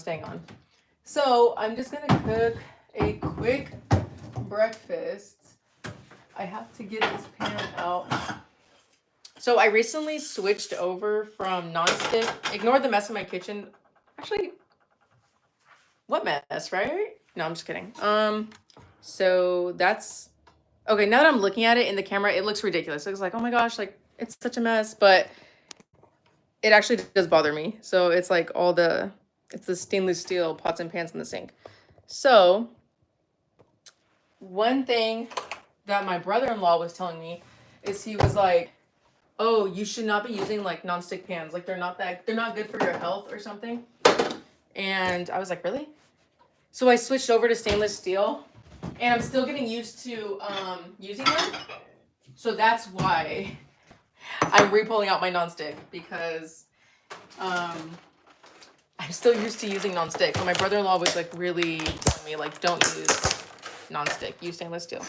staying on. So I'm just gonna cook a quick breakfast. I have to get this pan out. So I recently switched over from nonstick. Ignore the mess in my kitchen. Actually, what mess, right? No, I'm just kidding. So that's okay. Now that I'm looking at it in the camera, it looks ridiculous. It looks like, oh my gosh, like it's such a mess, but it actually does bother me. So it's like it's the stainless steel pots and pans in the sink. So one thing that my brother-in-law was telling me is he was like, oh, you should not be using like nonstick pans. Like they're not good for your health or something. And I was like, really? So I switched over to stainless steel and I'm still getting used to using them. So that's why I'm re-pulling out my nonstick because I'm still used to using nonstick. But my brother-in-law was like really telling me like, don't use nonstick, use stainless steel.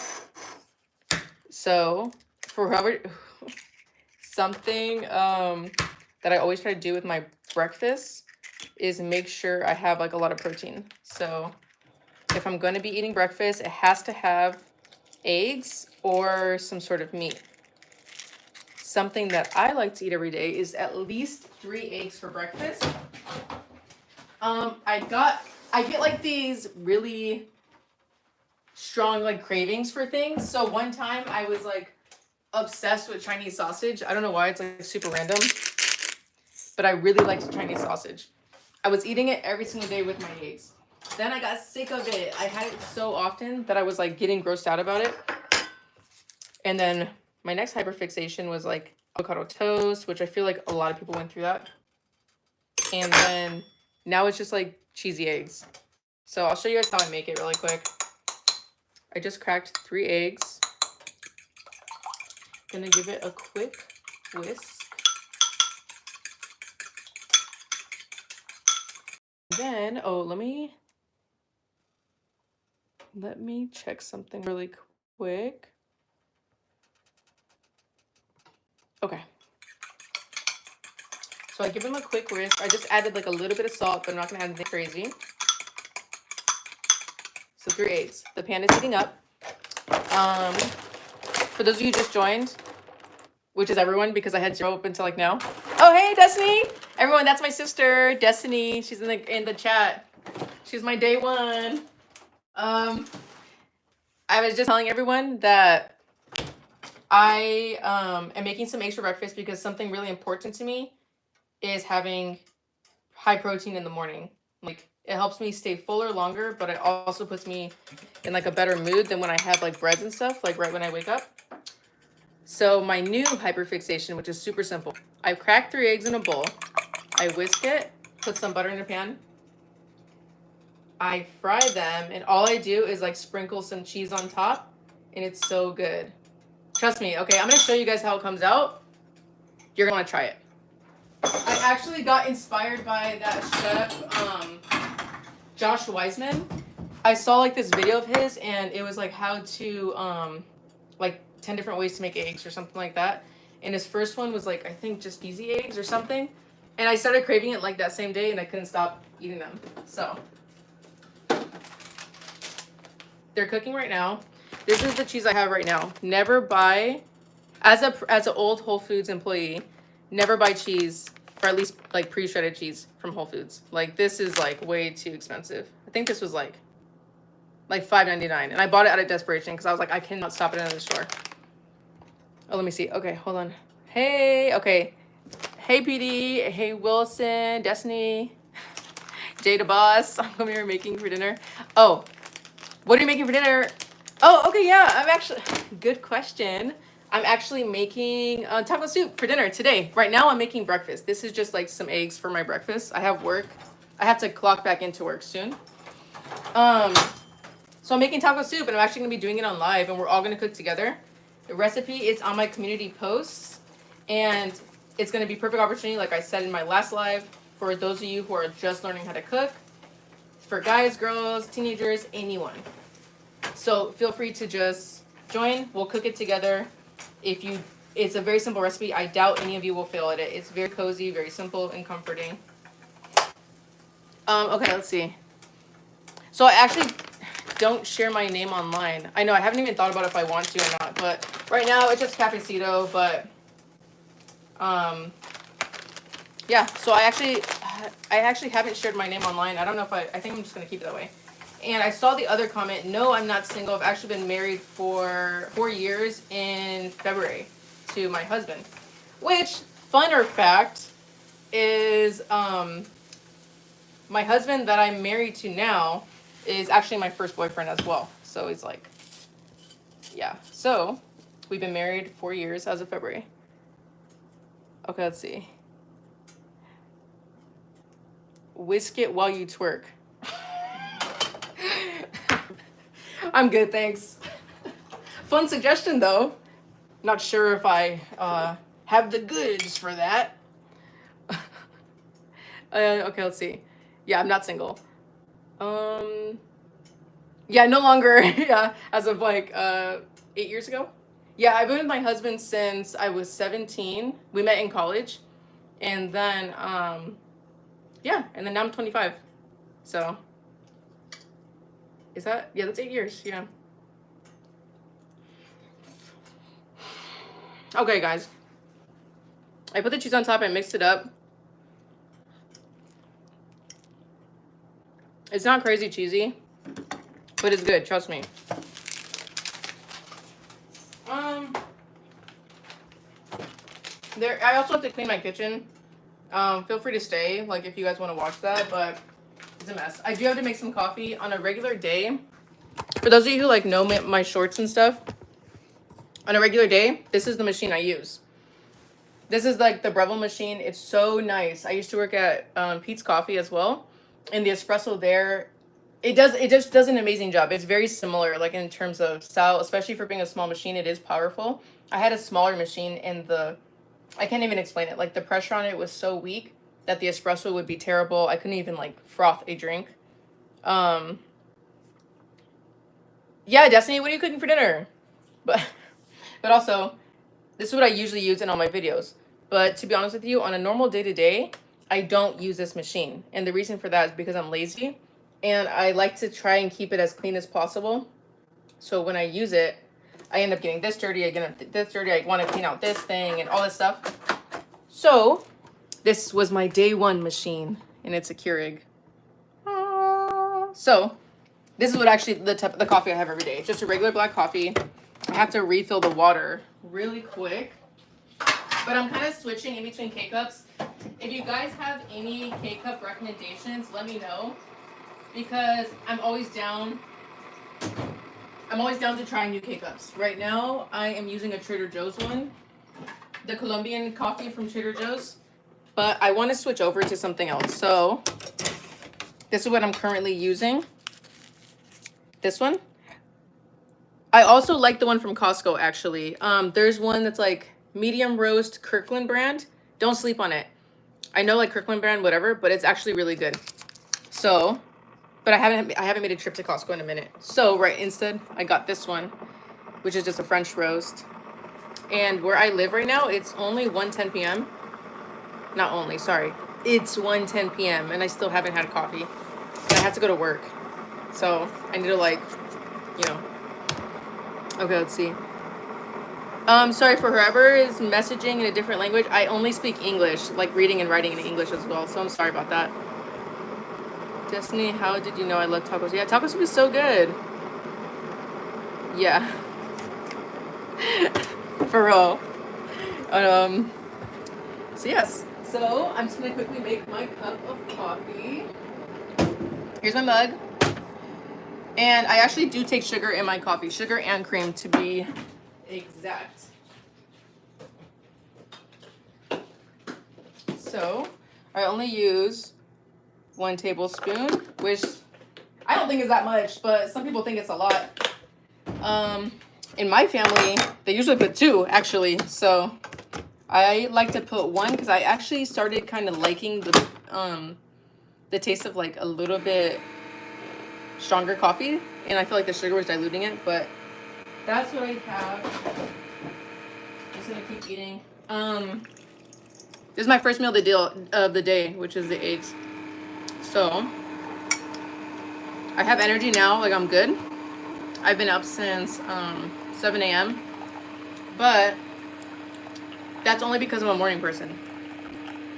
So for whoever, something that I always try to do with my breakfast is make sure I have like a lot of protein. So if I'm going to be eating breakfast, it has to have eggs or some sort of meat. Something that I like to eat every day is at least 3 eggs for breakfast. I get like these really strong like cravings for things. So one time I was like obsessed with Chinese sausage. I don't know why, it's like super random, but I really liked Chinese sausage. I was eating it every single day with my eggs. Then I got sick of it. I had it so often that I was like getting grossed out about it. And then my next hyperfixation was like avocado toast, which I feel like a lot of people went through that. And then now it's just like cheesy eggs. So I'll show you guys how I make it really quick. I just cracked 3 eggs. Gonna give it a quick whisk. Then, oh, let me check something really quick. Okay. So I give them a quick whisk. I just added like a little bit of salt, but I'm not gonna add anything crazy. So 3 eggs. The pan is heating up. For those of you who just joined, which is everyone because I had 0 up until like now. Oh, hey, Destiny! Everyone, that's my sister, Destiny. She's in the chat. She's my day one. I was just telling everyone that I am making some eggs for breakfast because something really important to me is having high protein in the morning. Like it helps me stay fuller longer, but it also puts me in like a better mood than when I have like breads and stuff, like right when I wake up. So my new hyperfixation, which is super simple. I crack 3 eggs in a bowl. I whisk it, put some butter in a pan. I fry them, and all I do is like sprinkle some cheese on top, and it's so good. Trust me. Okay, I'm gonna show you guys how it comes out. You're gonna wanna try it. I actually got inspired by that chef, Josh Wiseman. I saw like this video of his, and it was like how to like 10 different ways to make eggs or something like that. And his first one was like, I think just easy eggs or something. And I started craving it like that same day, and I couldn't stop eating them. So they're cooking right now. This is the cheese I have right now. Never buy, as an old Whole Foods employee, never buy cheese, or at least like pre-shredded cheese from Whole Foods. Like this is like way too expensive. I think this was like $5.99, and I bought it out of desperation because I was like, I cannot stop at another store. Oh, let me see. Okay, hold on. Hey, okay. Hey, PD. Hey, Wilson, Destiny, Jada Boss. I'm over here making for dinner. Oh, what are you making for dinner? Oh, okay, yeah. I'm actually, good question. I'm actually making taco soup for dinner today. Right now, I'm making breakfast. This is just like some eggs for my breakfast. I have work. I have to clock back into work soon. So I'm making taco soup, and I'm actually gonna be doing it on live, and we're all gonna cook together. The recipe is on my community posts, and it's gonna be perfect opportunity, like I said in my last live, for those of you who are just learning how to cook, for guys, girls, teenagers, anyone. So feel free to just join. We'll cook it together. It's a very simple recipe. I doubt any of you will fail at it. It's very cozy, very simple and comforting. Okay, let's see. So I actually don't share my name online. I know I haven't even thought about if I want to or not, but right now it's just Cafecito, but yeah, so I actually haven't shared my name online. I don't know if I think I'm just gonna keep it that way. And I saw the other comment, no, I'm not single. I've actually been married for 4 years in February to my husband. Which, funner fact, is my husband that I'm married to now is actually my first boyfriend as well. So he's like, yeah. So we've been married 4 years as of February. Okay, let's see. Whisk it while you twerk. I'm good, thanks. Fun suggestion though. Not sure if I have the goods for that. Okay, let's see. Yeah, I'm not single. Yeah, no longer. Yeah, as of like 8 years ago. Yeah, I've been with my husband since I was 17. We met in college, and then yeah, and then now I'm 25. So is that, yeah, that's 8 years. Yeah. Okay, guys. I put the cheese on top and mixed it up. It's not crazy cheesy, but it's good, trust me. I also have to clean my kitchen. Feel free to stay, like, if you guys want to watch that, but it's a mess. I do have to make some coffee on a regular day. For those of you who, like, know my shorts and stuff, on a regular day, this is the machine I use. This is, like, the Breville machine. It's so nice. I used to work at Pete's Coffee as well, and the espresso there, it just does an amazing job. It's very similar, like, in terms of style, especially for being a small machine. It is powerful. I had a smaller machine, and I can't even explain it. Like, the pressure on it was so weak that the espresso would be terrible. I couldn't even, like, froth a drink. Yeah, Destiny, what are you cooking for dinner? But also, this is what I usually use in all my videos. But to be honest with you, on a normal day-to-day, I don't use this machine. And the reason for that is because I'm lazy. And I like to try and keep it as clean as possible. So when I use it, I end up getting this dirty, I get this dirty, I want to clean out this thing and all this stuff. So this was my day one machine, and it's a Keurig. So this is what actually the coffee I have every day. It's just a regular black coffee. I have to refill the water really quick. But I'm kind of switching in between K-Cups. If you guys have any K-Cup recommendations, let me know. Because I'm always down to try new K-Cups. Right now, I am using a Trader Joe's one. The Colombian coffee from Trader Joe's. But I want to switch over to something else. So, this is what I'm currently using. This one. I also like the one from Costco, actually. There's one that's like medium roast Kirkland brand. Don't sleep on it. I know, like, Kirkland brand, whatever, but it's actually really good. So, but I haven't made a trip to Costco in a minute. So, right, instead, I got this one, which is just a French roast. And where I live right now, it's only 1:10 p.m. Not only, sorry. It's 1:10 p.m. and I still haven't had coffee. And I have to go to work. So, I need to, like, you know. Okay, let's see. Sorry for whoever is messaging in a different language. I only speak English, like reading and writing in English as well. So I'm sorry about that. Destiny, how did you know I love tacos? Yeah, tacos would be so good. Yeah. For real. So yes. So I'm just gonna quickly make my cup of coffee. Here's my mug. And I actually do take sugar in my coffee. Sugar and cream, to be exact. So I only use 1 tablespoon, which I don't think is that much, but some people think it's a lot. In my family, they usually put 2, actually. So I like to put 1 because I actually started kind of liking the taste of, like, a little bit stronger coffee, and I feel like the sugar was diluting it, but that's what I have. Just gonna keep eating. This is my first meal of the day, which is the eggs. So So I have energy now, like I'm good. I've been up since 7 a.m. But that's only because I'm a morning person.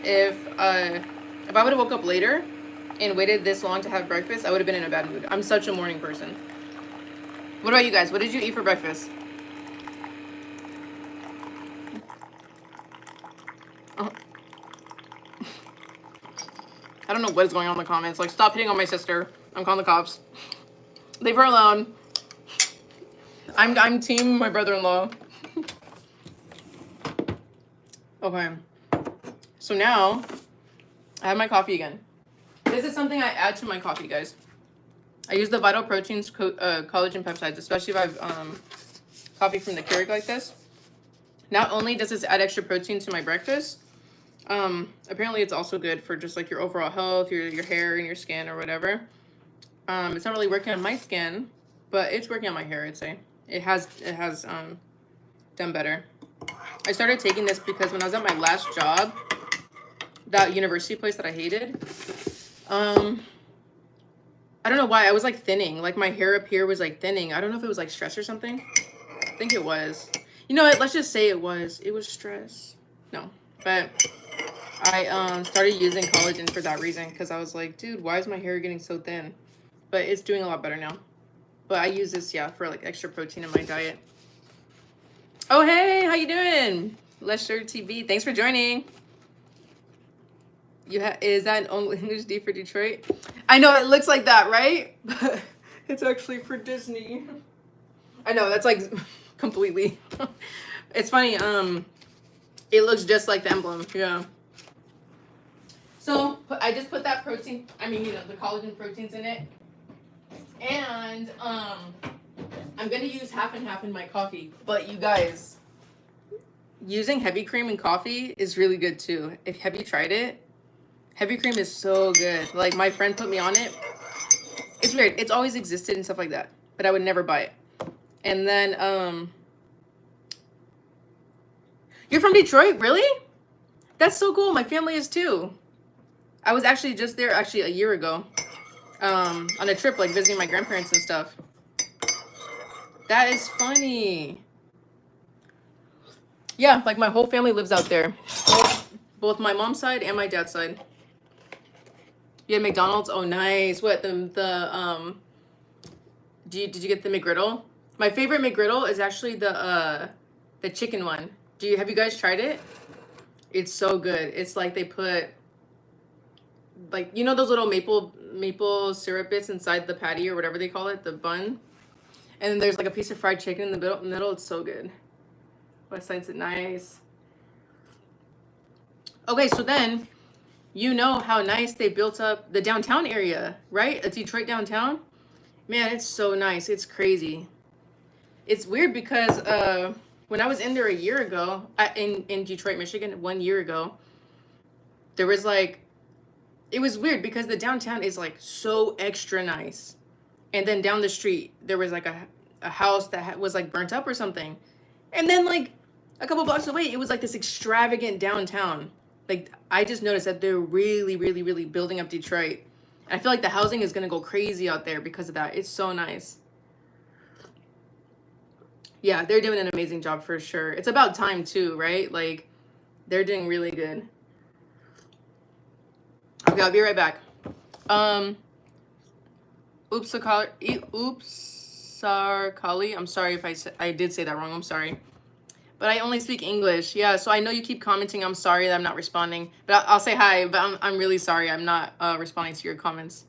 If I would have woke up later and waited this long to have breakfast, I would have been in a bad mood. I'm such a morning person. What about you guys? What did you eat for breakfast? Oh. I don't know what is going on in the comments. Like, stop hitting on my sister. I'm calling the cops. Leave her alone. I'm team my brother-in-law. Okay. So now I have my coffee again. This is something I add to my coffee, guys. I use the Vital Proteins, collagen peptides, especially if I have coffee from the Keurig like this. Not only does this add extra protein to my breakfast, apparently it's also good for just like your overall health, your hair and your skin or whatever. It's not really working on my skin, but it's working on my hair, I'd say. It has done better. I started taking this because when I was at my last job, that university place that I hated, I don't know why, I was like thinning. Like my hair up here was like thinning. I don't know if it was like stress or something. I think it was. You know what? Let's just say it was. It was stress. No. But I started using collagen for that reason because I was like, dude, why is my hair getting so thin? But it's doing a lot better now. But I use this, yeah, for like extra protein in my diet. Oh, hey, how you doing? Lester TV, thanks for joining. Is that an only English D for Detroit? I know it looks like that, right? But it's actually for Disney. I know, that's like completely. It's funny, it looks just like the emblem, yeah. So I just put that protein, the collagen proteins in it. And I'm gonna use half and half in my coffee. But you guys, using heavy cream in coffee is really good too. Have you tried it? Heavy cream is so good. Like my friend put me on it. It's weird. It's always existed and stuff like that, but I would never buy it. And then you're from Detroit, really? That's so cool. My family is too. I was actually just there a year ago. On a trip, like visiting my grandparents and stuff. That is funny. Yeah, like my whole family lives out there. Both my mom's side and my dad's side. You had McDonald's? Oh, nice. What, did you get the McGriddle? My favorite McGriddle is actually the chicken one. Have you guys tried it? It's so good. It's like they put, like, you know those little maple syrup bits inside the patty or whatever they call it, the bun? And then there's like a piece of fried chicken in the middle. It's so good. West Side's nice. Okay, so then, you know how nice they built up the downtown area, right? A Detroit downtown. Man, it's so nice. It's crazy. It's weird because when I was in there a year ago, in Detroit, Michigan, 1 year ago, there was like, it was weird because the downtown is like so extra nice. And then down the street, there was like a house that was like burnt up or something. And then like a couple blocks away, it was like this extravagant downtown. Like, I just noticed that they're really, really, really building up Detroit. And I feel like the housing is going to go crazy out there because of that. It's so nice. Yeah, they're doing an amazing job for sure. It's about time too, right? Like, they're doing really good. Okay, I'll be right back. Oops, Sarkali. I'm sorry if I did say that wrong. I'm sorry. But I only speak English. Yeah, so I know you keep commenting. I'm sorry that I'm not responding. But I'll say hi, but I'm really sorry I'm not responding to your comments.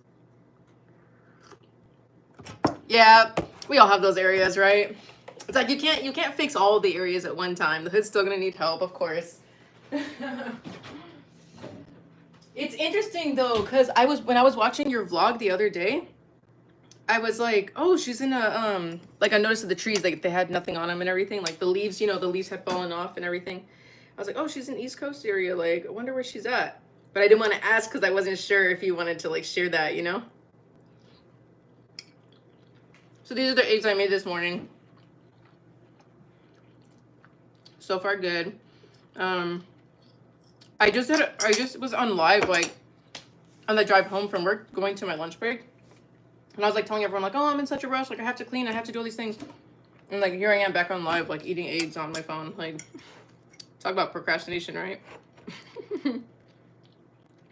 Yeah, we all have those areas, right? It's like you can't fix all the areas at one time. The hood's still gonna need help, of course. It's interesting though, because when I was watching your vlog the other day, I was like, oh, she's in a, like I noticed that the trees, like they had nothing on them and everything. Like the leaves, the leaves had fallen off and everything. I was like, oh, she's in East Coast area. Like, I wonder where she's at. But I didn't want to ask because I wasn't sure if you wanted to like share that, So these are the eggs I made this morning. So far good. I just was on live like on the drive home from work, going to my lunch break. And I was like telling everyone like, oh, I'm in such a rush. Like I have to clean. I have to do all these things. And like here I am back on live, like eating eggs on my phone. Like talk about procrastination, right?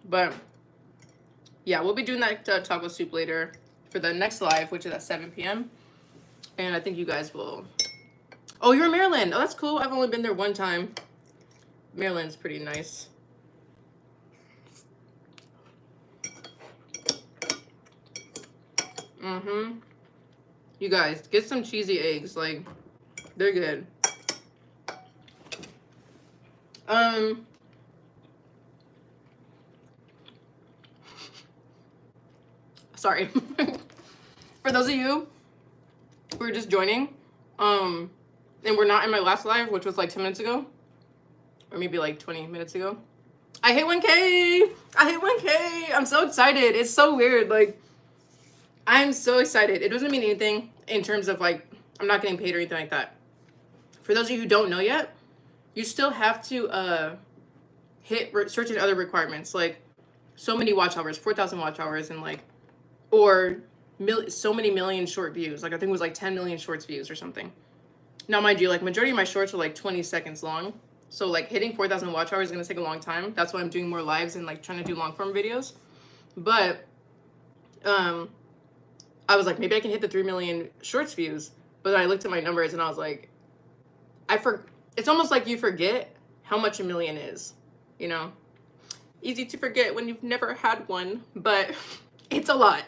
But yeah, we'll be doing that taco soup later for the next live, which is at 7 p.m. And I think you guys will. Oh, you're in Maryland. Oh, that's cool. I've only been there one time. Maryland's pretty nice. You guys, get some cheesy eggs. Like, they're good. Sorry. For those of you who are just joining, and we're not in my last live, which was like 10 minutes ago, or maybe like 20 minutes ago. I hit 1K! I hit 1K! I'm so excited. It's so weird. Like, I'm so excited. It doesn't mean anything in terms of like, I'm not getting paid or anything like that. For those of you who don't know yet, you still have to hit certain other requirements, like so many watch hours, 4,000 watch hours, and like, or so many million short views. Like I think it was like 10 million shorts views or something. Now, mind you, like majority of my shorts are like 20 seconds long. So like hitting 4,000 watch hours is gonna take a long time. That's why I'm doing more lives and like trying to do long form videos. But I was like, maybe I can hit the 3 million shorts views. But then I looked at my numbers and I was like, it's almost like you forget how much a million is, you know? Easy to forget when you've never had one, but it's a lot.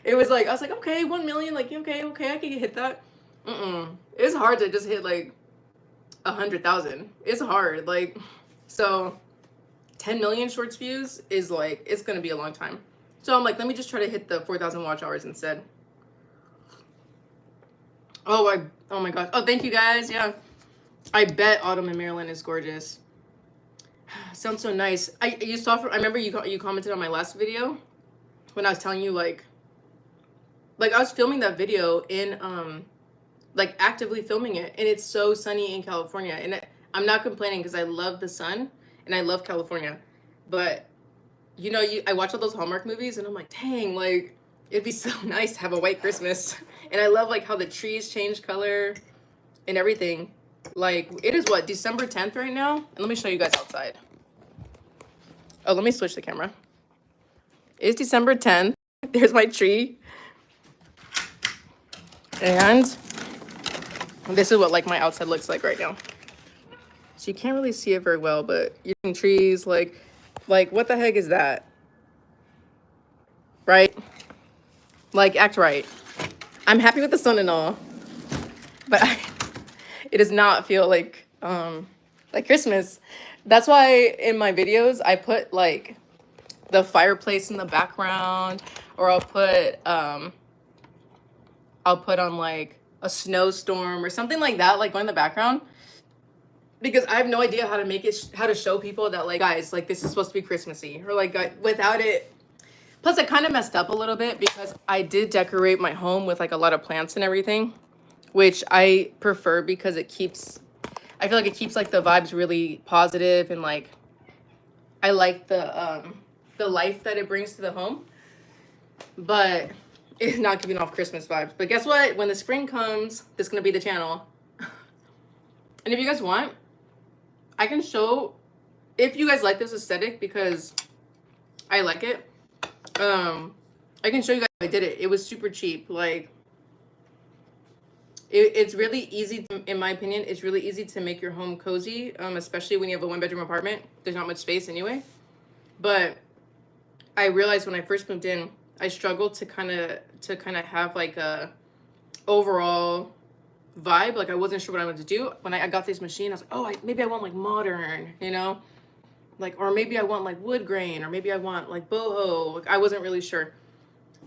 It was like, I was like, okay, 1 million, like, okay, I can hit that. It's hard to just hit like 100,000. It's hard, like, so 10 million shorts views is like, it's gonna be a long time. So I'm like, let me just try to hit the 4,000 watch hours instead. Oh my gosh. Oh, thank you guys. Yeah. I bet autumn in Maryland is gorgeous. Sounds so nice. I remember you commented on my last video when I was telling you like I was filming that video in like actively filming it, and it's so sunny in California, and I'm not complaining because I love the sun and I love California. But you know, I watch all those Hallmark movies and I'm like, dang, like it'd be so nice to have a white Christmas. And I love like how the trees change color and everything. Like it is what, December 10th right now? And let me show you guys outside. Oh, let me switch the camera. It's December 10th. There's my tree. And this is what like my outside looks like right now. So you can't really see it very well, but you're in trees, like what the heck is that? Right? Like act right. I'm happy with the sun and all, but it does not feel like Christmas. That's why in my videos I put like the fireplace in the background, or I'll put on like a snowstorm or something like that, like going in the background, because I have no idea how to make it, how to show people that like, guys, like this is supposed to be Christmassy, or like without it. Plus I kind of messed up a little bit because I did decorate my home with like a lot of plants and everything, which I prefer because I feel like it keeps like the vibes really positive, and like I like the life that it brings to the home, but it's not giving off Christmas vibes. But guess what? When the spring comes, this is gonna be the channel. And if you guys want, I can show, if you guys like this aesthetic, because I like it, I can show you guys how I did it. It was super cheap. Like it's really easy to, in my opinion, it's really easy to make your home cozy, especially when you have a 1-bedroom apartment. There's not much space anyway. But I realized when I first moved in, I struggled to kind of have like a overall vibe. Like I wasn't sure what I wanted to do. When I got this machine, I was like, oh, maybe I want like modern, you know, like, or maybe I want like wood grain, or maybe I want like boho. Like I wasn't really sure.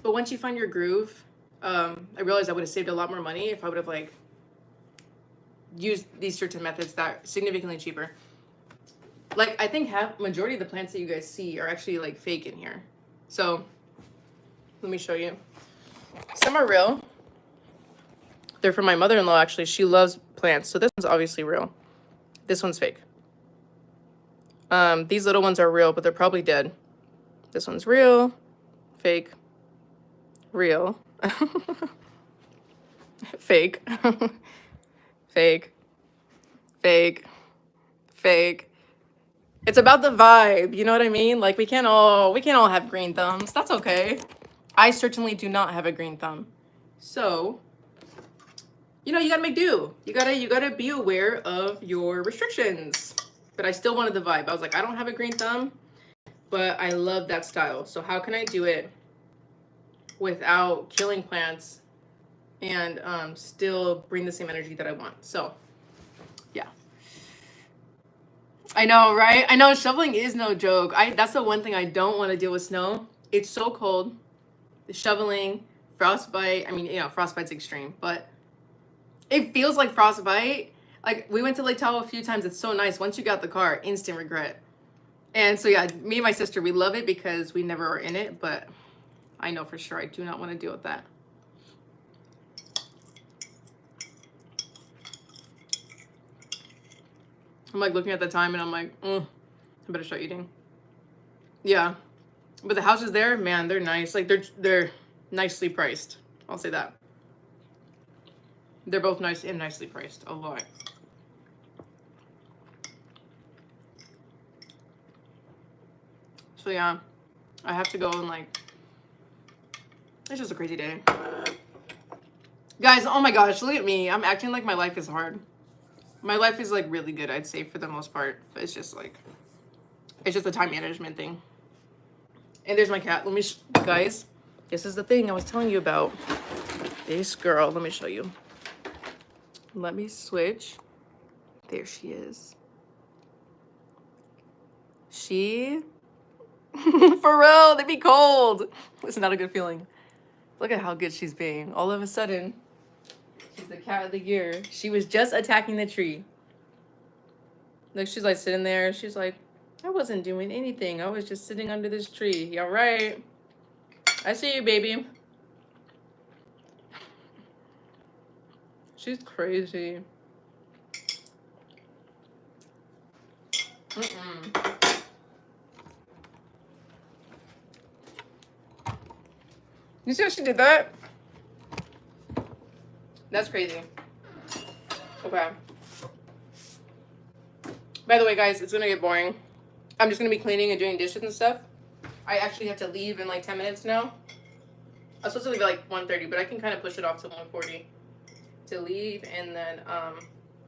But once you find your groove, I realized I would have saved a lot more money if I would have like used these certain methods that are significantly cheaper. Like I think majority of the plants that you guys see are actually like fake in here. So let me show you. Some are real. They're from my mother-in-law, actually. She loves plants. So this one's obviously real. This one's fake. These little ones are real, but they're probably dead. This one's real, fake, real, fake, fake, fake, fake. It's about the vibe, you know what I mean? Like we can't all have green thumbs. That's okay. I certainly do not have a green thumb. So, you know, you gotta make do. You gotta be aware of your restrictions. But I still wanted the vibe. I was like, I don't have a green thumb, but I love that style. So how can I do it without killing plants and still bring the same energy that I want? So, yeah. I know, right? I know shoveling is no joke. That's the one thing I don't want to deal with snow. It's so cold. The shoveling, frostbite. I mean, you know, frostbite's extreme, but it feels like frostbite. Like we went to Lake Tahoe a few times. It's so nice. Once you got the car, instant regret. And so yeah, me and my sister, we love it because we never are in it, but I know for sure I do not want to deal with that. I'm like looking at the time and I'm like, I better start eating. Yeah. But the houses there, man, they're nice. Like they're nicely priced. I'll say that. They're both nice and nicely priced. A lot. So yeah, I have to go and like, it's just a crazy day. Guys, oh my gosh, look at me. I'm acting like my life is hard. My life is like really good, I'd say, for the most part. But it's just like, it's just a time management thing. And there's my cat. Let me, guys, this is the thing I was telling you about. This girl, let me show you. Let me switch. There she is. She, for real, they be cold. It's not a good feeling. Look at how good she's being. All of a sudden, she's the cat of the year. She was just attacking the tree. Like, she's like sitting there. She's like, I wasn't doing anything. I was just sitting under this tree. You all right? I see you, baby. She's crazy. You see how she did that? That's crazy. Okay. By the way, guys, it's gonna get boring. I'm just gonna be cleaning and doing dishes and stuff. I actually have to leave in like 10 minutes now. I was supposed to leave at like 1:30, but I can kind of push it off to 1:40 to leave, and then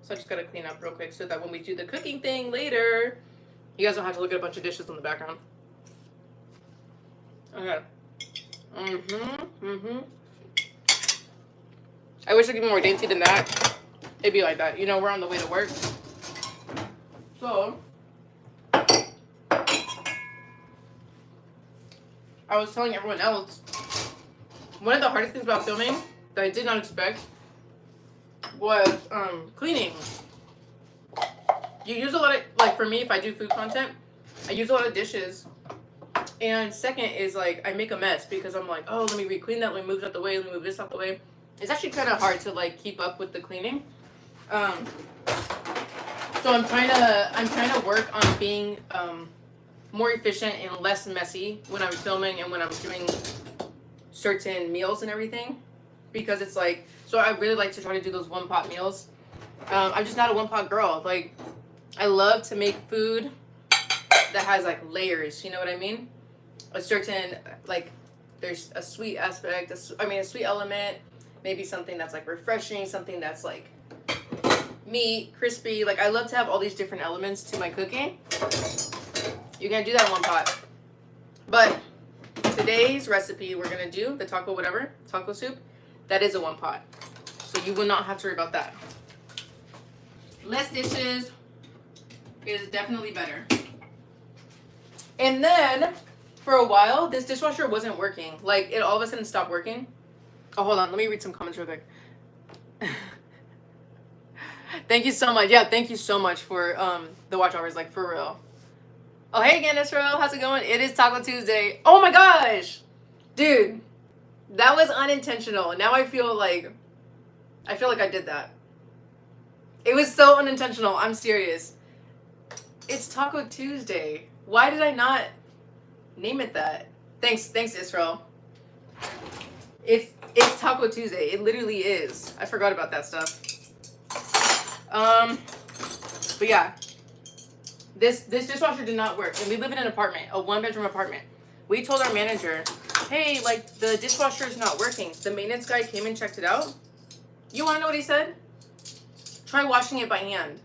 so I just gotta clean up real quick so that when we do the cooking thing later, you guys don't have to look at a bunch of dishes in the background. Okay. I wish I could be more dainty than that. It'd be like that. You know, we're on the way to work. So, I was telling everyone else, one of the hardest things about filming that I did not expect was cleaning. You use a lot of, like for me, if I do food content, I use a lot of dishes. And second is like, I make a mess because I'm like, oh, let me re-clean that, let me move it out the way, let me move this out the way. It's actually kind of hard to like keep up with the cleaning. So I'm trying to work on being more efficient and less messy when I'm filming and when I'm doing certain meals and everything, because it's like, so I really like to try to do those one pot meals. I'm just not a one pot girl. Like, I love to make food that has like layers, you know what I mean? A certain, like, there's a sweet aspect, a sweet element, maybe something that's like refreshing, something that's like meat, crispy. Like, I love to have all these different elements to my cooking. You can't do that in one pot. But today's recipe, we're gonna do the taco soup, that is a one pot. So you will not have to worry about that. Less dishes is definitely better. And then, for a while, this dishwasher wasn't working. Like, it all of a sudden stopped working. Oh, hold on. Let me read some comments real quick. Thank you so much. Yeah, thank you so much for the watch hours, like, for real. Oh, hey again, Israel. How's it going? It is Taco Tuesday. Oh my gosh! Dude, that was unintentional. Now I feel like I did that. It was so unintentional. I'm serious. It's Taco Tuesday. Why did I not Name it that. Thanks, Israel. It's Taco Tuesday. It literally is. I forgot about that stuff. But yeah, this dishwasher did not work, and we live in an apartment, a 1-bedroom apartment. We told our manager, hey, like the dishwasher is not working. The maintenance guy came and checked it out. You want to know what he said? Try washing it by hand.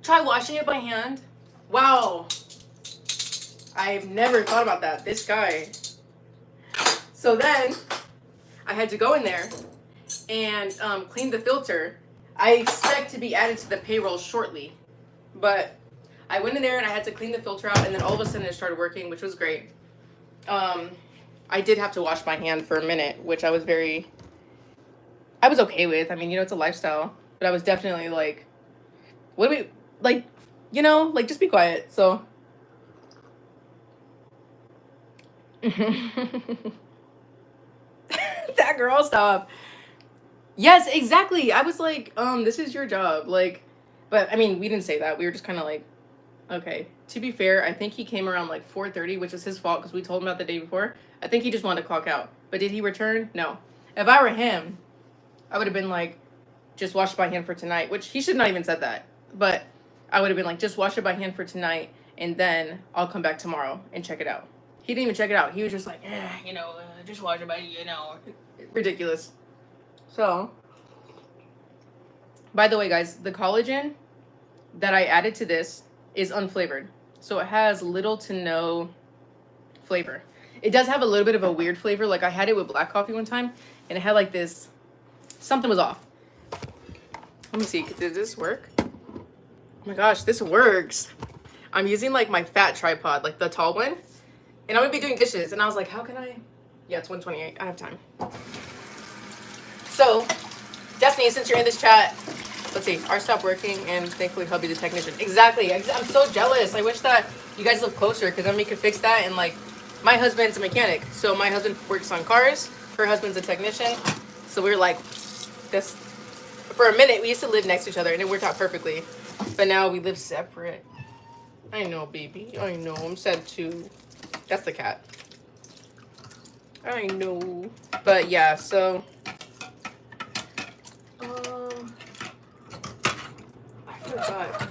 Try washing it by hand. Wow. I've never thought about that. This guy. So then I had to go in there and clean the filter. I expect to be added to the payroll shortly, but I went in there and I had to clean the filter out, and then all of a sudden it started working, which was great. I did have to wash my hand for a minute, which I was okay with. I mean, you know, it's a lifestyle, but I was definitely like, what do we, like, you know, like, just be quiet. So that girl, stop. Yes, exactly. I was like, this is your job. Like, but I mean, we didn't say that. We were just kind of like, okay. To be fair, I think he came around like 4:30, which is his fault because we told him about the day before. I think he just wanted to clock out. But did he return? No. If I were him, I would have been like, just wash it by hand for tonight, which he should not even said that. But I would have been like, just wash it by hand for tonight, and then I'll come back tomorrow and check it out. He didn't even check it out. He was just like, just wash it by, ridiculous. So, by the way, guys, the collagen that I added to this is unflavored. So it has little to no flavor. It does have a little bit of a weird flavor. Like I had it with black coffee one time, and it had like this, something was off. Let me see, does this work? Oh my gosh, this works. I'm using like my fat tripod, like the tall one, and I'm gonna be doing dishes. And I was like, how can I? Yeah, it's 1:28, I have time. So, Destiny, since you're in this chat, let's see, ours stopped working, and thankfully hubby the technician. Exactly, I'm so jealous. I wish that you guys lived closer, because then we could fix that. And like, my husband's a mechanic, so my husband works on cars, her husband's a technician. So we were like, this, for a minute, we used to live next to each other, and it worked out perfectly. But now we live separate. I know, baby, I know, I'm sad too. That's the cat. I know. But yeah, so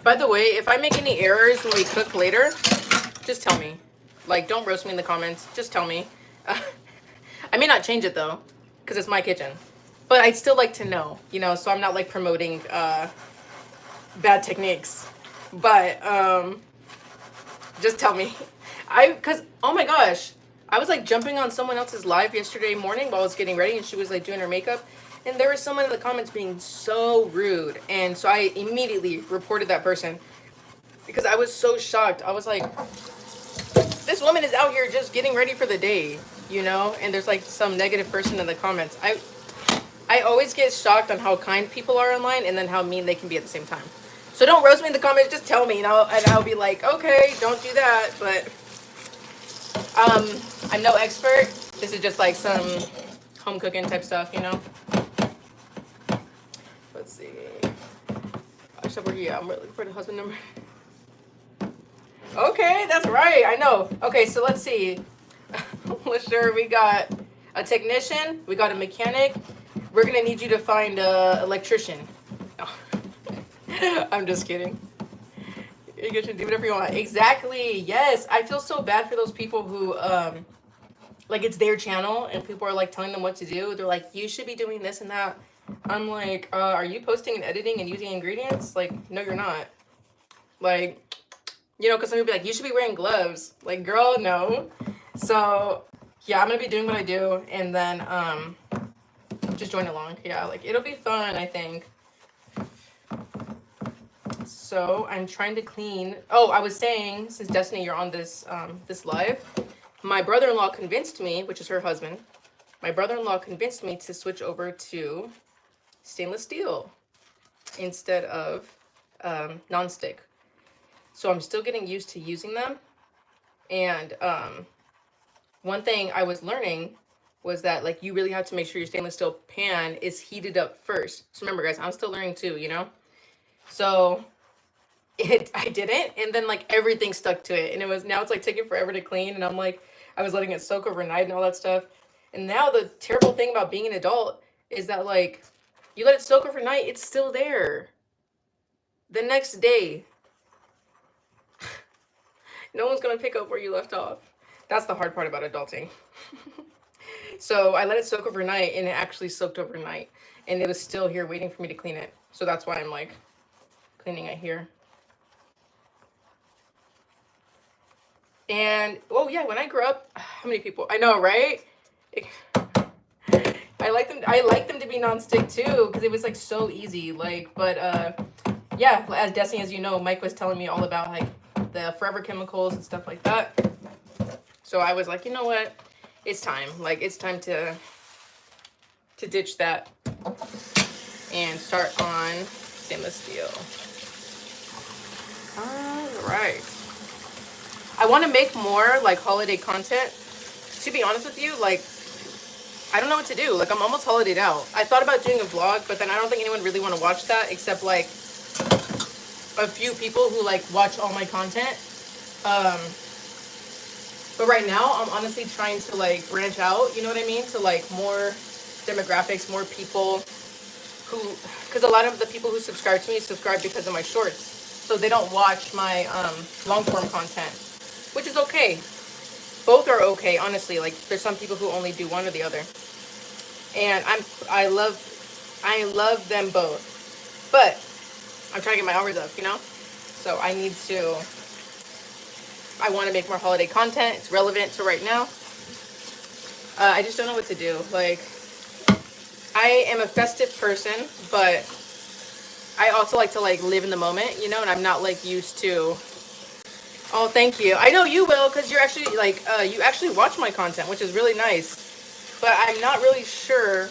by the way, if I make any errors when we cook later, just tell me. Like, don't roast me in the comments. Just tell me. I may not change it though, because it's my kitchen. But I'd still like to know, so I'm not like promoting bad techniques. But just tell me. Because, oh my gosh, I was like jumping on someone else's live yesterday morning while I was getting ready, and she was like doing her makeup. And there was someone in the comments being so rude. And so I immediately reported that person because I was so shocked. I was like, this woman is out here just getting ready for the day, and there's like some negative person in the comments. I always get shocked on how kind people are online and then how mean they can be at the same time. So don't roast me in the comments, just tell me, and I'll be like, okay, don't do that. But I'm no expert. This is just like some home cooking type stuff, Let's see. I'm looking for the husband number. Okay, that's right. I know. Okay, so let's see. Sure, we got a technician. We got a mechanic. We're gonna need you to find a electrician. Oh. I'm just kidding. You get to do whatever you want. Exactly. Yes. I feel so bad for those people who like it's their channel and people are like telling them what to do. They're like, you should be doing this and that. I'm like, are you posting and editing and using ingredients? Like, no, you're not. Like, because some people be like, you should be wearing gloves. Like, girl, no. So, yeah, I'm going to be doing what I do and then just join along. Yeah, like, it'll be fun, I think. So, I'm trying to clean. Oh, I was saying, since Destiny, you're on this this live, my brother-in-law convinced me, which is her husband, my brother-in-law convinced me to switch over to stainless steel instead of nonstick. So I'm still getting used to using them. And one thing I was learning was that like you really have to make sure your stainless steel pan is heated up first. So remember, guys, I'm still learning too, So I didn't, and then like everything stuck to it, and now it's like taking forever to clean, and I'm like, I was letting it soak overnight and all that stuff, and now the terrible thing about being an adult is that like you let it soak overnight, it's still there the next day. No one's gonna pick up where you left off. That's the hard part about adulting. So I let it soak overnight, and it actually soaked overnight, and it was still here waiting for me to clean it. So that's why I'm like cleaning it here. And oh yeah, when I grew up, how many people? I know, right? I like them. I like them to be nonstick too, because it was like so easy. Like, but yeah, as Destiny, as you know, Mike was telling me all about like the forever chemicals and stuff like that. So I was like, you know what? It's time. Like, it's time to ditch that and start on stainless steel. All right. I want to make more like holiday content. To be honest with you, like I don't know what to do. Like I'm almost holidayed out. I thought about doing a vlog, but then I don't think anyone really want to watch that except like a few people who like watch all my content. But right now I'm honestly trying to like branch out, you know what I mean? To like more demographics, more people who, because a lot of the people who subscribe to me subscribe because of my shorts. So they don't watch my long form content, which is okay. Both are okay, honestly. Like there's some people who only do one or the other. And I love them both. But I'm trying to get my hours up, you know? So I want to make more holiday content. It's relevant to right now. I just don't know what to do. Like, I am a festive person, but I also like to like live in the moment, you know, and I'm not like used to. Oh, thank you. I know you will, because you're actually like you actually watch my content, which is really nice. But I'm not really sure.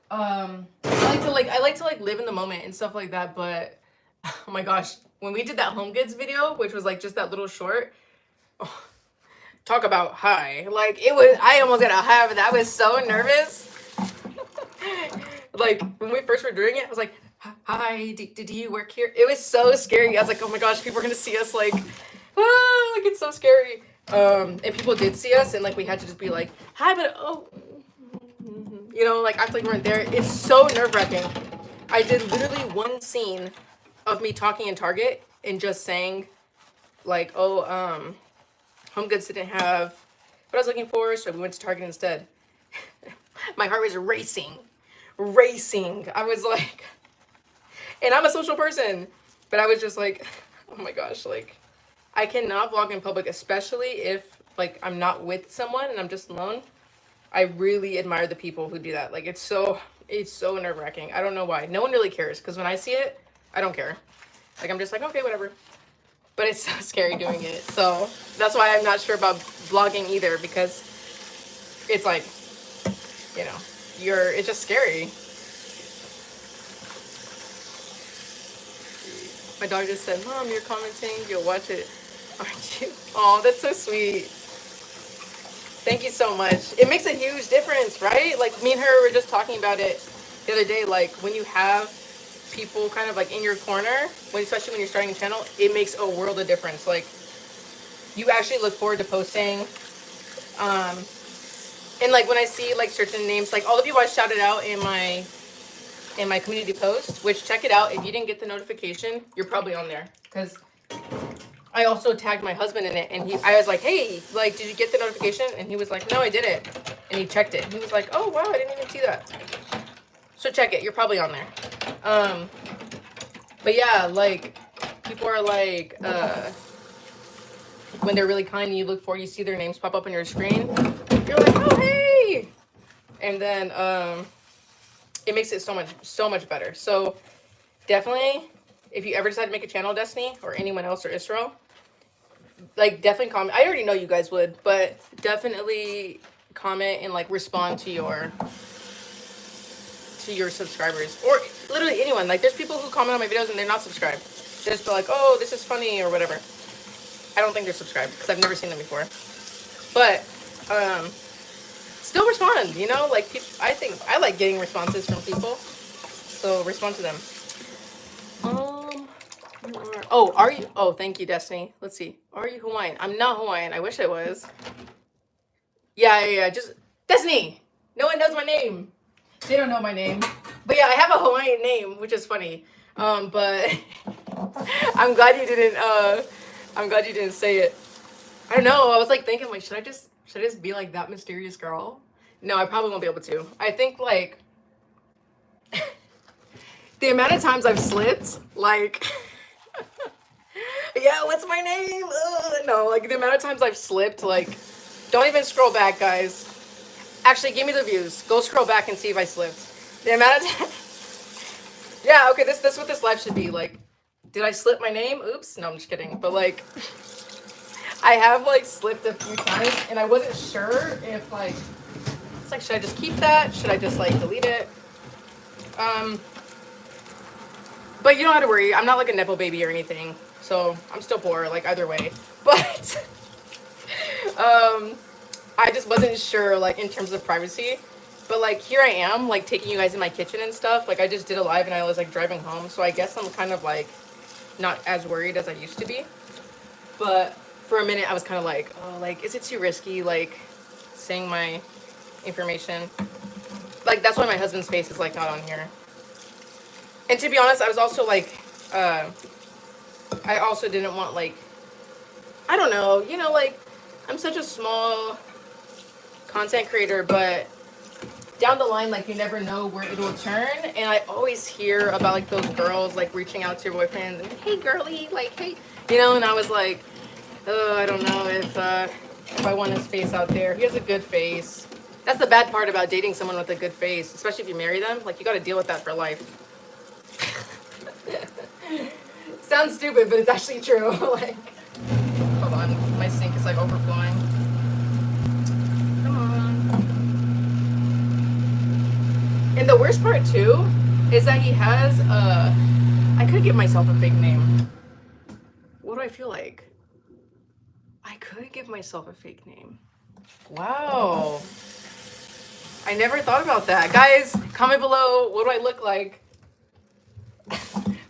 I like to like live in the moment and stuff like that, but oh my gosh, when we did that home goods video, which was like just that little short, oh, talk about high. Like it was, I almost got a high, but I was so nervous. Like when we first were doing it, I was like, hi, did you work here? It was so scary. I was like, oh my gosh, people are gonna see us like, like it's so scary. And people did see us, and like we had to just be like, hi, but oh, you know, like act like we weren't there. It's so nerve-wracking. I did literally one scene of me talking in Target and just saying like, oh, Home Goods didn't have what I was looking for, so we went to Target instead. My heart was racing. I was like, and I'm a social person, but I was just like, oh my gosh, like I cannot vlog in public, especially if like I'm not with someone and I'm just alone. I really admire the people who do that. Like it's so nerve-wracking. I don't know why. No one really cares, because when I see it, I don't care. Like I'm just like, okay, whatever. But it's so scary doing it. So that's why I'm not sure about vlogging either, because it's like, you know, it's just scary. My dog just said, Mom, you're commenting, you'll watch it, aren't you? Oh, that's so sweet. Thank you so much. It makes a huge difference, right? Like me and her were just talking about it the other day. Like when you have people kind of like in your corner, especially when you're starting a channel, it makes a world of difference. Like you actually look forward to posting. And like when I see like certain names, like all of you I shouted out in my community post, which check it out. If you didn't get the notification, you're probably on there, because I also tagged my husband in it, and I was like, hey, like, did you get the notification? And he was like, no, I didn't. And he checked it. He was like, oh, wow, I didn't even see that. So check it. You're probably on there. But yeah, like, people are like, when they're really kind and you look for, you see their names pop up on your screen, you're like, oh, hey. And then it makes it so much better. So definitely, if you ever decide to make a channel, Destiny, or anyone else, or Israel, like definitely comment. I already know you guys would, but definitely comment and like respond to your subscribers, or literally anyone. Like there's people who comment on my videos and they're not subscribed. They just be like, oh, this is funny or whatever. I don't think they're subscribed because I've never seen them before. But still respond, you know, like I think I like getting responses from people, so respond to them. Oh, are you? Oh, thank you, Destiny. Let's see. Are you Hawaiian? I'm not Hawaiian. I wish I was. Yeah. Just Destiny. No one knows my name. They don't know my name. But yeah, I have a Hawaiian name, which is funny. But I'm glad you didn't. I'm glad you didn't say it. I don't know. I was like thinking, like, should I just be like that mysterious girl? No, I probably won't be able to. I think like the amount of times I've slipped, like, yeah, what's my name? No, like the amount of times I've slipped, like, don't even scroll back, guys. Actually, give me the views. Go scroll back and see if I slipped. The amount of time. Yeah, okay, this what this live should be like. Did I slip my name? Oops. No, I'm just kidding. But like, I have like slipped a few times, and I wasn't sure if like, it's like, should I just keep that? Should I just like delete it? But you don't have to worry. I'm not like a nepo baby or anything, so I'm still poor. Like either way, but I just wasn't sure like in terms of privacy. But like here I am, like taking you guys in my kitchen and stuff. Like I just did a live and I was like driving home, so I guess I'm kind of like not as worried as I used to be. But for a minute, I was kind of like, oh, like is it too risky, like saying my information? Like that's why my husband's face is like not on here. And to be honest, I was also like, I also didn't want like, I don't know, like I'm such a small content creator, but down the line, like you never know where it will turn. And I always hear about like those girls like reaching out to your boyfriend and hey girly, like hey, and I was like, oh, I don't know if I want his face out there. He has a good face. That's the bad part about dating someone with a good face, especially if you marry them. Like you got to deal with that for life. Sounds stupid, but it's actually true. Like, hold on, my sink is like overflowing. Come on. And the worst part too is that he has I could give myself a fake name. What do I feel like? I could give myself a fake name. Wow. I never thought about that. Guys, comment below, what do I look like?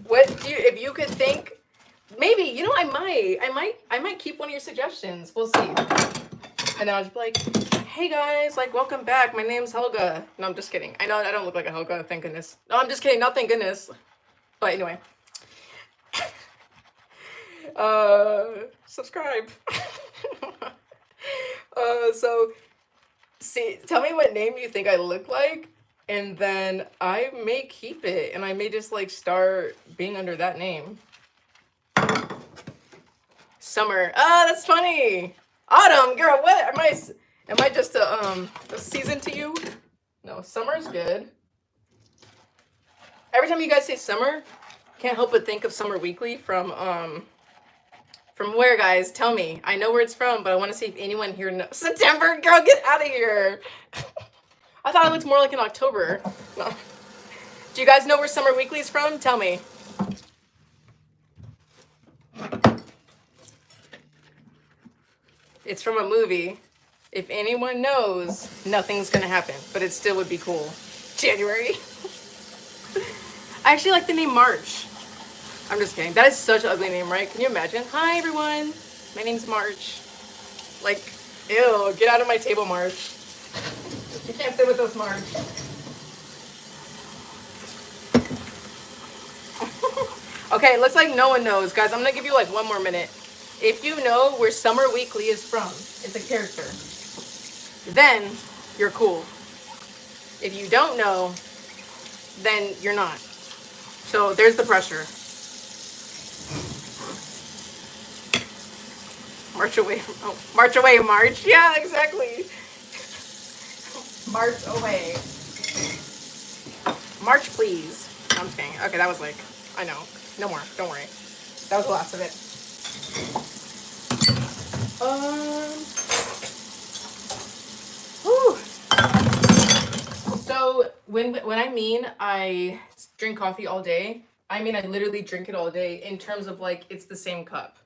What do you, if you could think, maybe, I might keep one of your suggestions. We'll see. And then I'll just be like, hey guys, like welcome back. My name's Helga. No, I'm just kidding. I know I don't look like a Helga, thank goodness. No, I'm just kidding, not thank goodness. But anyway. Subscribe. So see, tell me what name you think I look like. And then I may keep it and I may just like start being under that name. Summer. Ah, that's funny. Autumn, girl, what? Am I just a season to you? No, summer's good. Every time you guys say summer, can't help but think of Summer Weekly from where, guys? Tell me. I know where it's from, but I want to see if anyone here knows. September, girl, get out of here. I thought it looked more like in October. No. Do you guys know where Summer Weekly is from? Tell me. It's from a movie. If anyone knows, nothing's gonna happen, but it still would be cool. January. I actually like the name March. I'm just kidding. That is such an ugly name, right? Can you imagine? Hi, everyone. My name's March. Like, ew, get out of my table, March. You can't sit with us, March. Okay, looks like no one knows. Guys, I'm gonna give you like one more minute. If you know where Summer Weekly is from, it's a character, then you're cool. If you don't know, then you're not. So there's the pressure. March away. Oh, march away, March. Yeah, exactly. March away. March, please. I'm just kidding. Okay, that was like, I know. No more. Don't worry. That was the last of it. Whew. So when I mean I drink coffee all day, I mean I literally drink it all day in terms of like it's the same cup.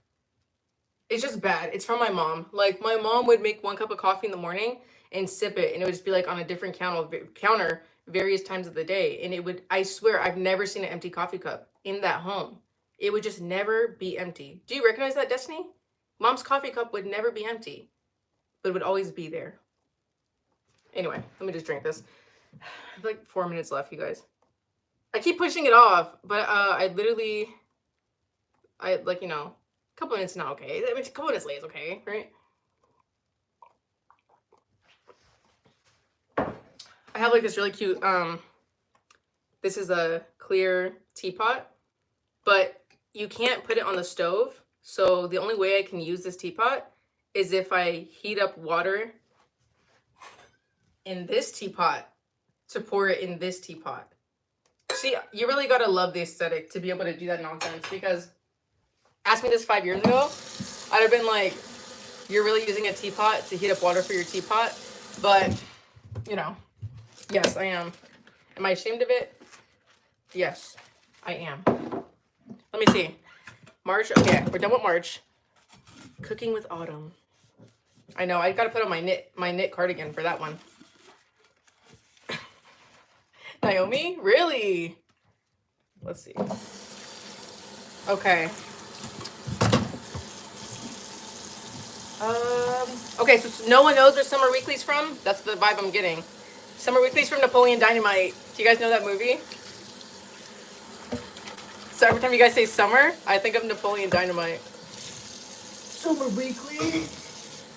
It's just bad. It's from my mom. Like my mom would make 1 cup of coffee in the morning and sip it, and it would just be like on a different counter various times of the day. And it would, I swear, I've never seen an empty coffee cup in that home. It would just never be empty. Do you recognize that, Destiny? Mom's coffee cup would never be empty, but it would always be there. Anyway, let me just drink this. I have like 4 minutes left, you guys. I keep pushing it off, but I like, you know, a couple minutes now, okay? I mean, a couple minutes late is okay, right? I have like this really cute, this is a clear teapot, but you can't put it on the stove. So the only way I can use this teapot is if I heat up water in this teapot to pour it in this teapot. See, you really gotta love the aesthetic to be able to do that nonsense, because ask me this 5 years ago, I'd have been like, you're really using a teapot to heat up water for your teapot? But, you know, yes, I am. Am I ashamed of it? Yes, I am. Let me see. March, okay, we're done with March. Cooking with Autumn. I know, I gotta put on my knit cardigan for that one. Naomi? Really? Let's see. Okay. Okay, so no one knows where Summer Weekly's from? That's the vibe I'm getting. Summer Weekly's from Napoleon Dynamite. Do you guys know that movie? So every time you guys say summer, I think of Napoleon Dynamite. Summer Weekly.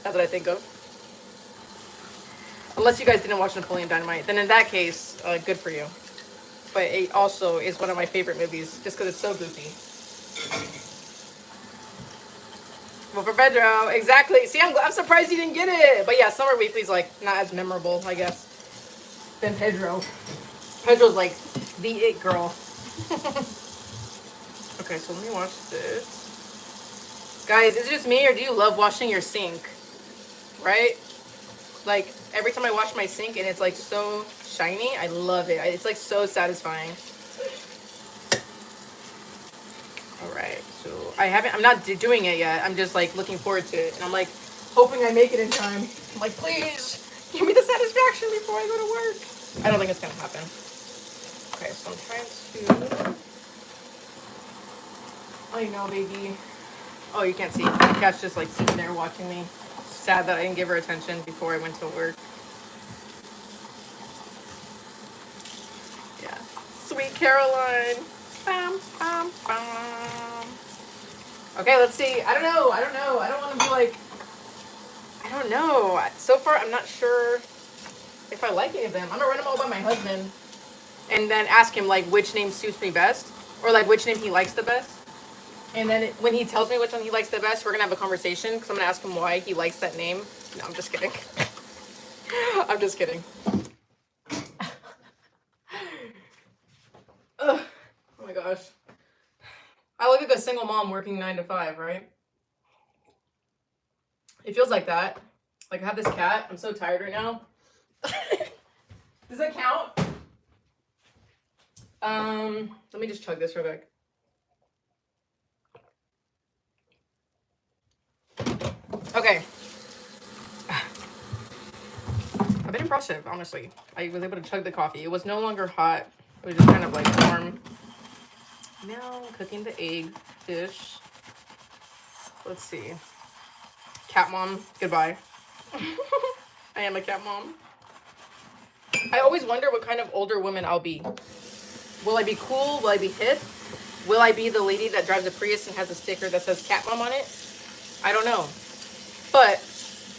That's what I think of. Unless you guys didn't watch Napoleon Dynamite, then in that case, good for you. But it also is one of my favorite movies, just because it's so goofy. Well, for Pedro, exactly. See, I'm surprised you didn't get it. But yeah, Summer Weekly's like not as memorable, I guess, than Pedro. Pedro's like the it girl. Okay, so let me watch this. Guys, is it just me, or do you love washing your sink? Right? Like, every time I wash my sink and it's like so shiny, I love it. It's like so satisfying. All right, so I'm not doing it yet. I'm just like looking forward to it. And I'm like hoping I make it in time. I'm like, please give me the satisfaction before I go to work. I don't think it's gonna happen. Okay, so I'm trying to, oh, you know, baby. Oh, you can't see. The cat's just like sitting there watching me. Sad that I didn't give her attention before I went to work. Yeah. Sweet Caroline. Bam, bam, bam. Okay, let's see. I don't know. I don't want to be like, I don't know. So far, I'm not sure if I like any of them. I'm going to run them all by my husband and then ask him like which name suits me best, or like which name he likes the best. And then when he tells me which one he likes the best, we're going to have a conversation, because I'm going to ask him why he likes that name. No, I'm just kidding. I'm just kidding. Ugh. Oh my gosh. I look like a single mom working 9 to 5, right? It feels like that. Like, I have this cat. I'm so tired right now. Does that count? Let me just chug this real quick. Okay. I've been impressive, honestly. I was able to chug the coffee. It was no longer hot. It was just kind of like warm. Now cooking the egg dish. Let's see. Cat mom, goodbye. I am a cat mom. I always wonder what kind of older woman I'll be. Will I be cool? Will I be hip? Will I be the lady that drives a Prius and has a sticker that says cat mom on it? I don't know. But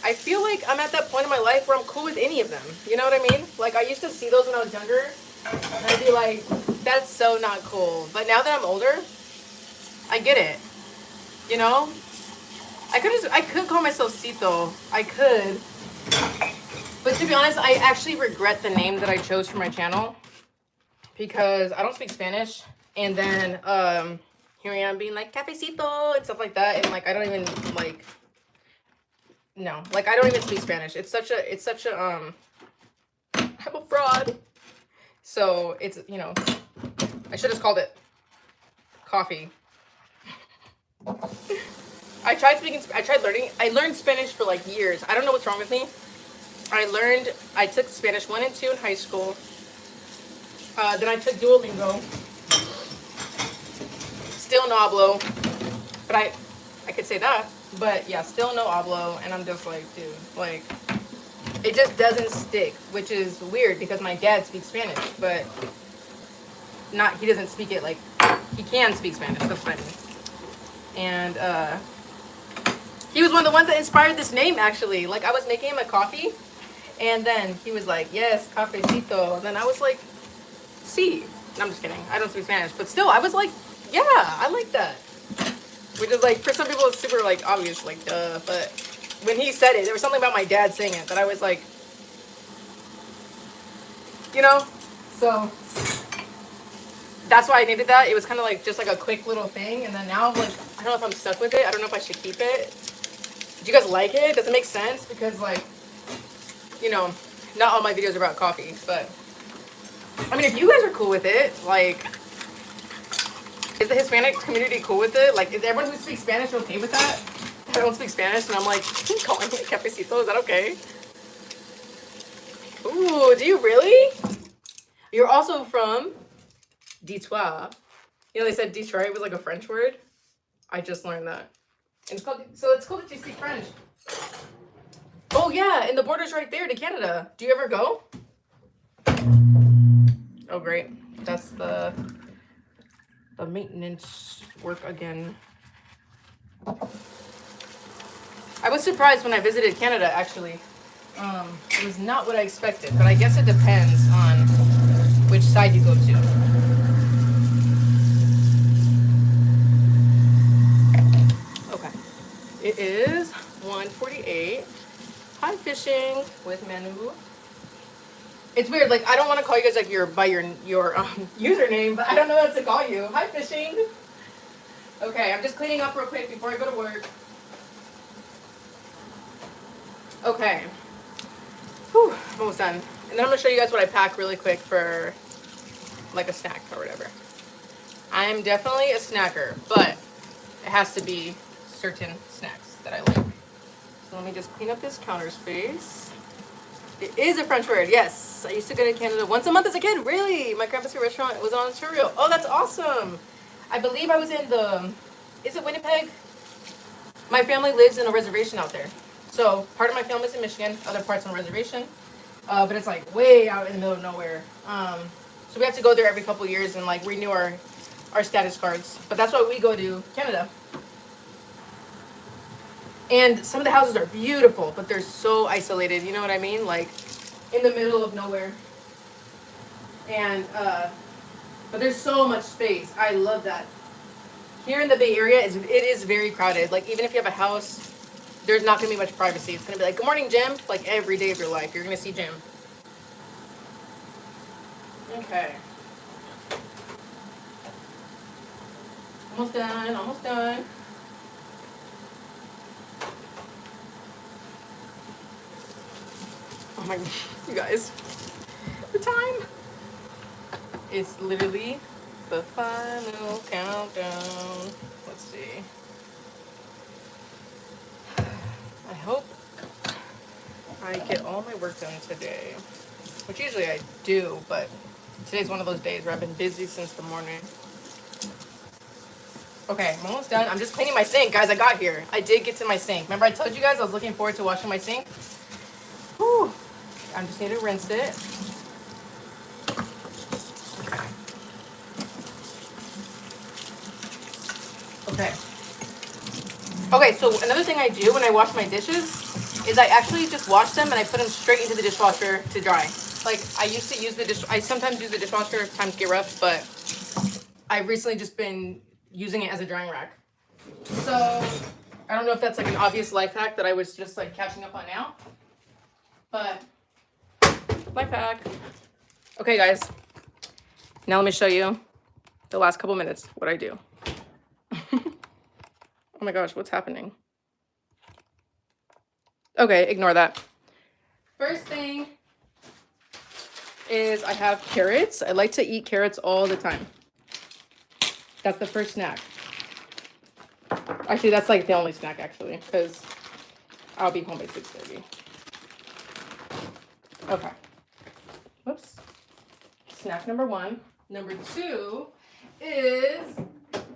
I feel like I'm at that point in my life where I'm cool with any of them. You know what I mean? Like, I used to see those when I was younger, and I'd be like, that's so not cool. But now that I'm older, I get it. You know? I could call myself Cito. I could. But to be honest, I actually regret the name that I chose for my channel, because I don't speak Spanish. And then here I am being like cafecito and stuff like that, and like I don't even like, no, like I don't even speak Spanish. It's such a I'm a fraud. So it's, you know, I should have called it coffee. I learned Spanish for like years. I don't know what's wrong with me. I took Spanish 1 and 2 in high school. Then I took Duolingo. still no hablo. But I could say that. But yeah, still no hablo. And I'm just like, dude, like, it just doesn't stick, which is weird because my dad speaks Spanish, but he doesn't speak it like, he can speak Spanish, that's what I mean. And he was one of the ones that inspired this name, actually. Like, I was making him a coffee, and then he was like, yes, cafecito. And then I was like, sí. No, I'm just kidding. I don't speak Spanish. But still, I was like, yeah, I like that. Which is like, for some people, it's super like obvious, like, duh. But when he said it, there was something about my dad saying it that I was like, you know? So that's why I needed that. It was kind of like just like a quick little thing. And then now, like, I don't know if I'm stuck with it. I don't know if I should keep it. Do you guys like it? Does it make sense? Because, like, you know, not all my videos are about coffee. But, I mean, if you guys are cool with it, like, is the Hispanic community cool with it? Like, is everyone who speaks Spanish okay with that? I don't speak Spanish, and I'm like, calling it cafecito. Is that okay? Ooh, do you really? You're also from Detroit. You know, they said Detroit was like a French word. I just learned that. And it's called, so it's cool that you speak French. Oh yeah, and the border's right there to Canada. Do you ever go? Oh great. That's the maintenance work again. I was surprised when I visited Canada, actually. It was not what I expected, but I guess it depends on which side you go to. Okay. It is 1:48. Hi, fishing with Manu. It's weird, like, I don't want to call you guys like by your username, but I don't know what to call you. Hi, fishing. Okay, I'm just cleaning up real quick before I go to work. Okay. Whew, I'm almost done. And then I'm gonna show you guys what I pack really quick for like a snack or whatever. I'm definitely a snacker, but it has to be certain snacks that I like. So let me just clean up this counter space. It is a French word, yes. I used to go to Canada once a month as a kid. Really? My grandpa's restaurant was in Ontario. Oh, that's awesome. I believe I was in is it Winnipeg? My family lives in a reservation out there. So part of my family's in Michigan, other parts on a reservation. But it's like way out in the middle of nowhere. So we have to go there every couple of years and like renew our status cards. But that's why we go to Canada. And some of the houses are beautiful, but they're so isolated. You know what I mean? Like in the middle of nowhere. And but there's so much space. I love that. Here in the Bay Area, it is very crowded. Like even if you have a house, there's not gonna be much privacy. It's gonna be like, good morning, Jim. Like every day of your life, you're gonna see Jim. Okay. Almost done, almost done. Oh my, you guys, the time. It's literally the final countdown. Let's see. I hope I get all my work done today, which usually I do, but today's one of those days where I've been busy since the morning. Okay, I'm almost done. I'm just cleaning my sink. Guys, I got here. I did get to my sink. Remember I told you guys I was looking forward to washing my sink? Whew. I just need to rinse it. Okay. Okay, so another thing I do when I wash my dishes is I actually just wash them and I put them straight into the dishwasher to dry. Like I used to use I sometimes use the dishwasher if times get rough, but I've recently just been using it as a drying rack. So I don't know if that's like an obvious life hack that I was just like catching up on now, but life hack. Okay, guys. Now let me show you the last couple minutes what I do. Oh my gosh, what's happening? Okay, ignore that. First thing is I have carrots. I like to eat carrots all the time. That's the first snack. Actually, that's like the only snack actually, because I'll be home by 6:30. Okay. Whoops. Snack number one. Number two is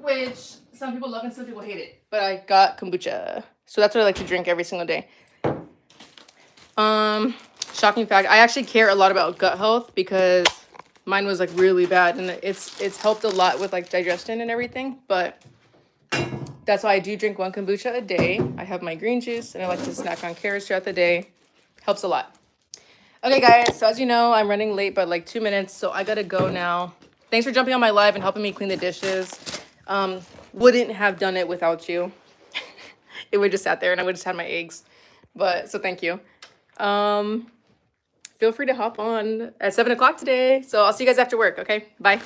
which some people love and some people hate it. But I got kombucha. So that's what I like to drink every single day. Shocking fact, I actually care a lot about gut health because mine was like really bad, and it's helped a lot with like digestion and everything. But that's why I do drink 1 kombucha a day. I have my green juice, and I like to snack on carrots throughout the day. Helps a lot. Okay, guys, so as you know, I'm running late by like 2 minutes, so I gotta go now. Thanks for jumping on my live and helping me clean the dishes. Wouldn't have done it without you. It would just sat there and I would just had my eggs. But so thank you. Feel free to hop on at 7 o'clock today. So I'll see you guys after work. Okay, bye.